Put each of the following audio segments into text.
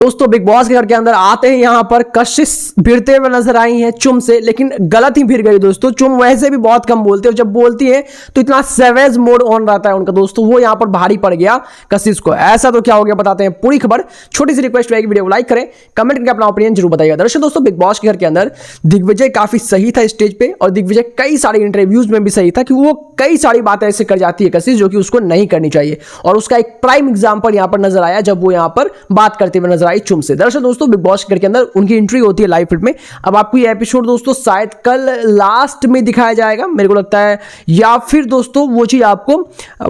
दोस्तों big boss के घर के अंदर आते हैं यहाँ पर कशिश भिड़ते हुए नजर आई हैं चुम से, लेकिन गलत ही भिड़ गई दोस्तों। चुम वैसे भी बहुत कम बोलते हैं, जब बोलती है तो इतना सेवेज मोड ऑन रहता है उनका दोस्तों, वो यहाँ पर भारी पड़ गया कशिश को। ऐसा तो क्या हो गया बताते हैं पूरी खबर। छोटी सी रिक्वेस्ट रहेगी, वीडियो को लाइक करें, कमेंट करके अपना ओपिनियन जरूर बताइएगा। दरअसल दोस्तों बिग बॉस के घर के अंदर दिग्विजय काफी सही था स्टेज पे, और दिग्विजय कई सारे इंटरव्यूज में भी सही था कि वो कई सारी बातें ऐसे कर जाती है कशिश जो कि उसको नहीं करनी चाहिए, और उसका एक प्राइम एग्जाम्पल यहाँ पर नजर आया जब वो यहाँ पर बात करते हुए नजर आई चुम से। दरअसल दोस्तों बिग बॉस के घर के अंदर उनकी एंट्री होती है लाइव फीड में। अब आपको ये एपिसोड दोस्तों शायद कल लास्ट में दिखाया जाएगा मेरे को लगता है, या फिर दोस्तों वो चीज आपको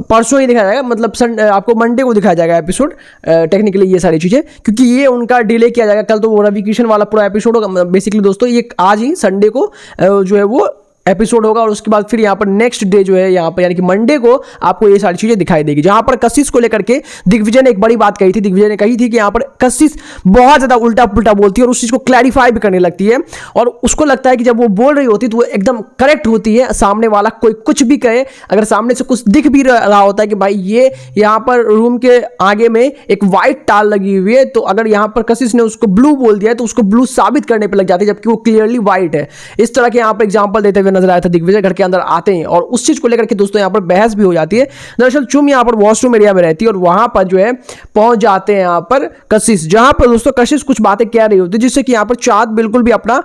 परसों ही दिखाया जाएगा, मतलब आपको मंडे को दिखाया जाएगा एपिसोड टेक्निकली ये सारी चीजें, क्योंकि ये उनका डिले किया जाएगा। कल तो वो रवि किशन वाला पूरा एपिसोड होगा बेसिकली दोस्तों, ये आज ही संडे को जो है वो एपिसोड होगा, और उसके बाद फिर यहाँ पर नेक्स्ट डे जो है यहाँ पर यानी कि मंडे को आपको ये सारी चीजें दिखाई देगी। जहां पर कशिश को लेकर के दिग्विजय ने एक बड़ी बात कही थी। दिग्विजय ने कही थी कि यहाँ पर कशिश बहुत ज्यादा उल्टा पुल्टा बोलती है, और उस चीज को क्लैरिफाई भी करने लगती है, और उसको लगता है कि जब वो बोल रही होती है तो वो एकदम करेक्ट होती है। सामने वाला कोई कुछ भी कहे, अगर सामने से कुछ दिख भी रहा होता है कि भाई ये यहाँ पर रूम के आगे में एक व्हाइट टाल लगी हुई है, तो अगर यहाँ पर कशिश ने उसको ब्लू बोल दिया है तो उसको ब्लू साबित करने पर लग जाती है, जबकि वो क्लियरली व्हाइट है। इस तरह के यहाँ पर एग्जाम्पल देते हुए नजर आया था दिग्विजय घर के अंदर आते हैं, और उस चीज को लेकर के दोस्तों यहाँ पर बहस भी हो जाती है। दरअसल चुम यहाँ पर वॉशरूम एरिया में रहती है, और वहां पर जो है पहुंच जाते हैं यहाँ पर कशिश, जहां पर दोस्तों कशिश कुछ बातें कह रही होती है जिससे कि यहाँ पर चाँद बिल्कुल भी अपना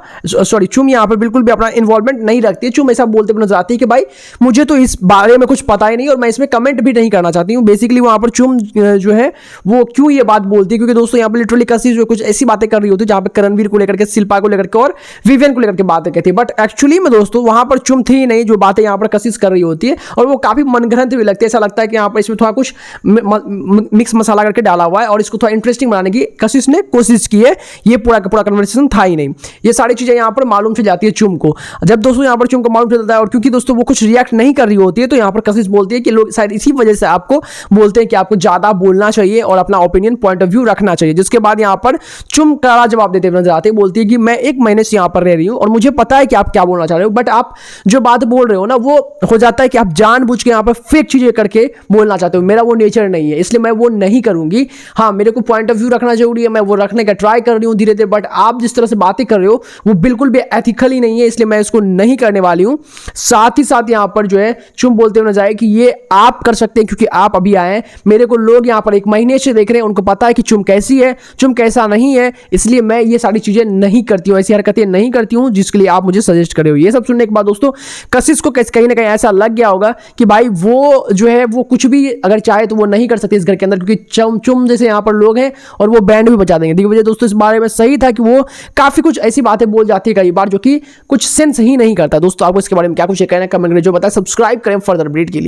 चुम यहाँ पर बिल्कुल भी अपना इन्वॉल्वमेंट नहीं रखती है। चुम ऐसा बोलते हुए नजर आती है कि भाई मुझे तो इस बारे में कुछ पता ही नहीं, और मैं इसमें कमेंट भी नहीं करना चाहती हूँ। बेसिकली वहां पर चुम जो है वो क्यों ये बात बोलती है, क्योंकि दोस्तों यहाँ पर लिटरली कशिश जो कुछ ऐसी बातें कर रही होती है जहां पर करणवीर को लेकर के, शिल्पा को लेकर के और विवियन को लेकर के बातें कहती है, बट एक्चुअली में दोस्तों वहां पर चुम थी नहीं जो बातें यहाँ पर कशिश कर रही होती है, और वो काफी मनगढ़ंत भी लगती है। ऐसा लगता है कि यहाँ पर इसमें थोड़ा कुछ मिक्स मसाला करके डाला हुआ है, और इसको थोड़ा इंटरेस्टिंग बनाने की कशिश ने कोशिश की है। ये पूरा का पूरा कन्वर्सेशन था ही नहीं। ये सारी चीजें यहाँ पर मालूम चल जाती है चुम को। जब दोस्तों यहाँ पर चुम को मालूम चल जाता है, और क्योंकि दोस्तों वो कुछ रिएक्ट नहीं कर रही होती है, तो यहाँ पर कशिश बोलती है कि लोग शायद इसी वजह से आपको बोलते हैं कि आपको ज्यादा बोलना चाहिए और अपना ओपिनियन पॉइंट ऑफ व्यू रखना चाहिए। जिसके बाद यहाँ पर चुम कड़ा जवाब देते हुए नजर आते हैं, बोलती है कि मैं 1 महीने से यहाँ पर रह रही हूँ और मुझे पता है कि आप क्या बोलना चाह रहे हो, बट आप जो बात बोल रहे हो ना वो हो जाता है कि आप जानबूझ के यहाँ पर फेक चीजें करके बोलना चाहते हो। मेरा वो नेचर नहीं है, इसलिए मैं वो नहीं करूंगी। हाँ, मेरे को पॉइंट ऑफ व्यू रखना जरूरी है, मैं वो रखने का ट्राई कर रही हूँ धीरे धीरे, बट आप जिस तरह से बातें कर रहे हो वो बिल्कुल भी एथिकल ही नहीं है, इसलिए मैं इसको नहीं करने वाली हूँ। साथ ही साथ यहाँ पर जो है चुम बोलते हुए जाए कि ये आप कर सकते हैं क्योंकि आप अभी आए हैं, मेरे को लोग यहाँ पर 1 महीने से देख रहे हैं, उनको पता है कि चुम कैसी है, चुम कैसा नहीं है, इसलिए मैं ये सारी चीजें नहीं करती हूँ, ऐसी हरकतें नहीं करती हूँ जिसके लिए आप मुझे सजेस्ट कर रहे हो। ये सब सुनने के बाद दोस्तों कशिश को कहीं ना कहीं ऐसा लग गया होगा कि भाई वो जो है वो कुछ भी अगर चाहे तो वो नहीं कर सकती इस घर के अंदर, क्योंकि चुम जैसे यहाँ पर लोग हैं और वो बैंड भी बजा देंगे। दिग्विजय दोस्तों इस बारे में सही था कि वो काफी कुछ ऐसी बातें बोल जाती है कई बार जो कि कुछ सेंस ही नहीं करता। दोस्तों आपको इसके बारे में क्या कुछ कहना है कमेंट करें, जो बताए। सब्सक्राइब करें फर्दर अपडेट के लिए।